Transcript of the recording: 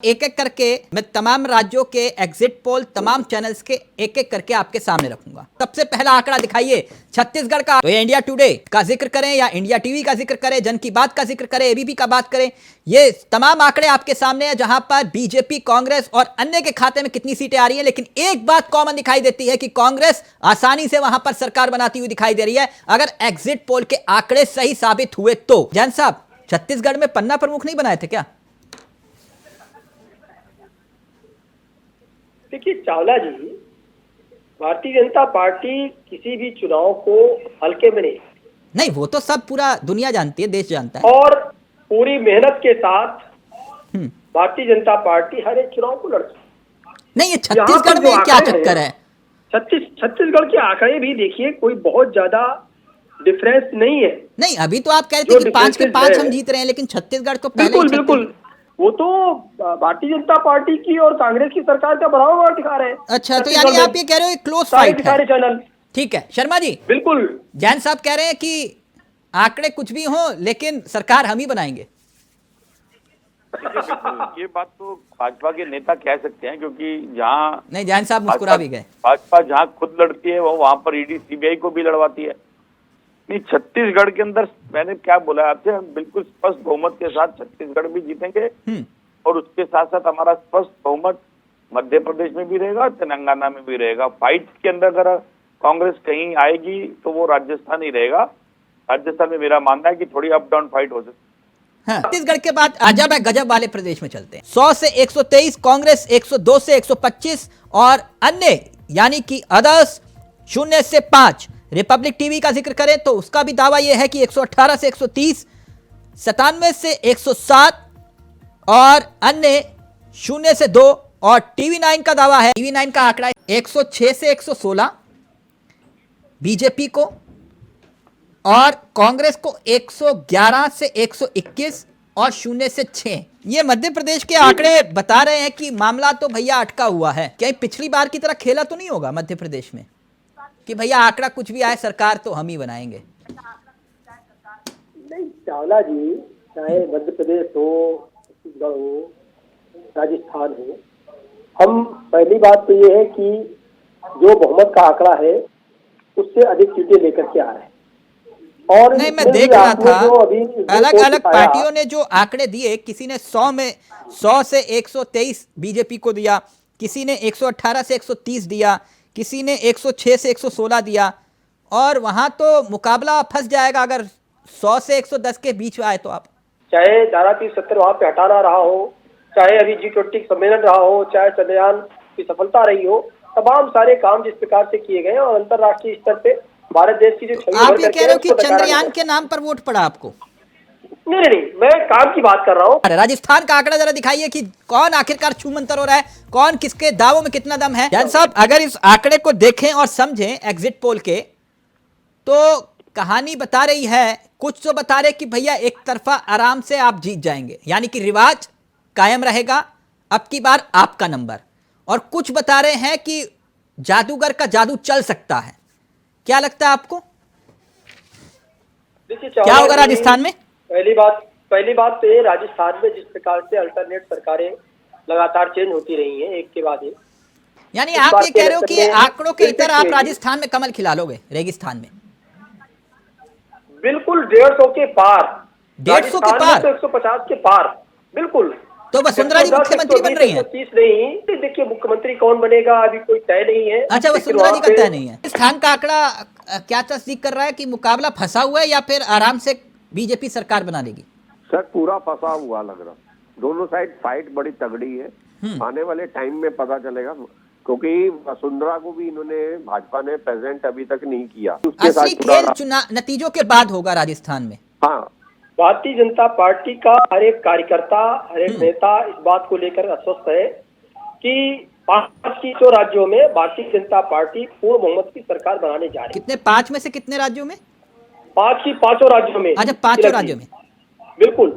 एक एक करके मैं तमाम राज्यों के एग्जिट पोल तमाम चैनल्स के एक एक करके आपके सामने रखूंगा। सबसे पहला आंकड़ा दिखाइए छत्तीसगढ़ का। तो ये इंडिया टुडे का जिक्र करें या इंडिया टीवी का जिक्र करें, जन की बात का जिक्र करें, एबीपी का बात करें, ये तमाम आंकड़े आपके सामने हैं जहां पर बीजेपी, कांग्रेस और अन्य के खाते में कितनी सीटें आ रही है। लेकिन एक बात कॉमन दिखाई देती है कि कांग्रेस आसानी से वहां पर सरकार बनाती हुई दिखाई दे रही है, अगर एग्जिट पोल के आंकड़े सही साबित हुए तो। जैन साहब, छत्तीसगढ़ में पन्ना प्रमुख नहीं बनाए थे क्या? देखिए चावला जी, भारतीय जनता पार्टी किसी भी चुनाव को हल्के में नहीं, वो तो सब पूरा दुनिया जानती है, देश जानता है। और पूरी मेहनत के साथ भारतीय जनता पार्टी हर एक चुनाव को लड़ती है। नहीं, ये छत्तीसगढ़ में क्या चक्कर है? छत्तीसगढ़ के आंकड़े भी देखिए, कोई बहुत ज्यादा डिफरेंस नहीं है। नहीं, अभी तो आप कह रहे थे कि 5 के 5 हम जीत रहे हैं, लेकिन छत्तीसगढ़ तो पहले ही बिल्कुल वो तो भारतीय जनता पार्टी की और कांग्रेस की सरकार का बराबर दिखा रहे हैं। अच्छा, तो यानी आप ये कह रहे हो क्लोज फाइट है सारे चैनल। ठीक है शर्मा जी, बिल्कुल। जैन साहब कह रहे हैं कि आंकड़े कुछ भी हो लेकिन सरकार हम ही बनाएंगे। ये बात तो भाजपा के नेता कह सकते हैं, क्योंकि जहाँ नहीं, जैन साहब मुस्कुरा भी गए। भाजपा जहाँ खुद लड़ती है वो वहां पर ईडी सीबीआई को भी लड़वाती है। नहीं, छत्तीसगढ़ के अंदर मैंने क्या बोला आपसे, हम बिल्कुल स्पष्ट बहुमत के साथ छत्तीसगढ़ भी जीतेंगे और उसके साथ साथ हमारा स्पष्ट बहुमत मध्य प्रदेश में भी रहेगा, तेलंगाना में भी रहेगा। फाइट के अंदर अगर कांग्रेस कहीं आएगी तो वो राजस्थान ही रहेगा। राजस्थान में मेरा मानना है कि थोड़ी अप डाउन फाइट हो सकती है। छत्तीसगढ़ के बाद अजब है गजब वाले प्रदेश में चलते हैं। 100 से 123 कांग्रेस, 102 से 125 और अन्य यानी कि अदर्स 0 से 5। रिपब्लिक टीवी का जिक्र करें तो उसका भी दावा यह है कि 118 से 130, 97 से 107 और अन्य 0 से 2। और टीवी 9 का दावा है, टीवी 9 का आंकड़ा 106 से 116 बीजेपी को और कांग्रेस को 111 से 121 और 0 से 6। ये मध्य प्रदेश के आंकड़े बता रहे हैं कि मामला तो भैया अटका हुआ है। कहीं पिछली बार की तरह खेला तो नहीं होगा मध्य प्रदेश में कि भैया आंकड़ा कुछ भी आए सरकार तो हम ही बनाएंगे? नहीं चावला जी, चाहे मध्य प्रदेश हो, छत्तीसगढ़ हो, राजस्थान हो, हम पहली बात तो ये है कि जो बहुमत का आंकड़ा है उससे अधिक सीटें लेकर के आ रहे हैं। और नहीं, मैं देख रहा था अलग अलग पार्टियों ने जो आंकड़े दिए, किसी ने 100 से 123 बीजेपी को दिया, किसी ने 118 से 130 दिया, किसी ने 106 से 116 दिया। और वहां तो मुकाबला फंस जाएगा अगर 100 से 110 के बीच में आए तो। आप चाहे धारा 370 वहां पे हटाना रहा हो, चाहे अभी G20 सम्मेलन रहा हो, चाहे चंद्रयान की सफलता रही हो, तमाम सारे काम जिस प्रकार से किए गए और अंतर्राष्ट्रीय स्तर पे भारत देश की जो छवि, आप ये कह रहे हो कि चंद्रयान के नाम पर वोट पड़ा आपको? नहीं, मैं काम की बात कर रहा हूँ। राजस्थान का आंकड़ा जरा दिखाइए कि कौन आखिरकार छूमंतर हो रहा है, कौन किसके दावों में कितना दम है। जैन साहब, अगर इस आंकड़े को देखें और समझें एग्जिट पोल के, तो कहानी बता रही है, कुछ तो बता रहे कि भैया एक तरफा आराम से आप जीत जाएंगे, यानी कि रिवाज कायम रहेगा, अब की बार आपका नंबर। और कुछ बता रहे हैं कि जादूगर का जादू चल सकता है। क्या लगता है आपको, क्या होगा राजस्थान में? पहली बात तो ये, राजस्थान में जिस प्रकार से अल्टरनेट सरकारें लगातार चेंज होती रही हैं एक के बाद एक, यानी आप ये कह रहे हो कि आंकड़ों के इतर आप राजस्थान में कमल खिला लोगे रेगिस्तान में? बिल्कुल 150 के पार, 150 के पार, 150 के पार, बिल्कुल। तो वसुंधरा जी मुख्यमंत्री बन रही है? 130 नहीं, देखिए मुख्यमंत्री कौन बनेगा अभी कोई तय नहीं है। अच्छा, वसुंधरा जी का तय नहीं है। स्थान का आंकड़ा क्या तस्दीक कर रहा है कि मुकाबला फंसा हुआ है या फिर आराम से बीजेपी सरकार बना लेगी? सर पूरा फंसा हुआ लग रहा, दोनों साइड फाइट बड़ी तगड़ी है। आने वाले टाइम में पता चलेगा, क्योंकि वसुंधरा को भी इन्होंने, भाजपा ने प्रेजेंट अभी तक नहीं किया। असली खेल चुनाव नतीजों के बाद होगा राजस्थान में। हाँ, भारतीय जनता पार्टी का हर एक कार्यकर्ता, हर एक नेता इस बात को लेकर आश्वस्त है कि 5 की तो राज्यों में भारतीय जनता पार्टी पूर्ण बहुमत की सरकार बनाने जा रही है। कितने? 5 में से कितने राज्यों में? 5 की 5 राज्यों में। अच्छा, 5 राज्यों में, बिल्कुल।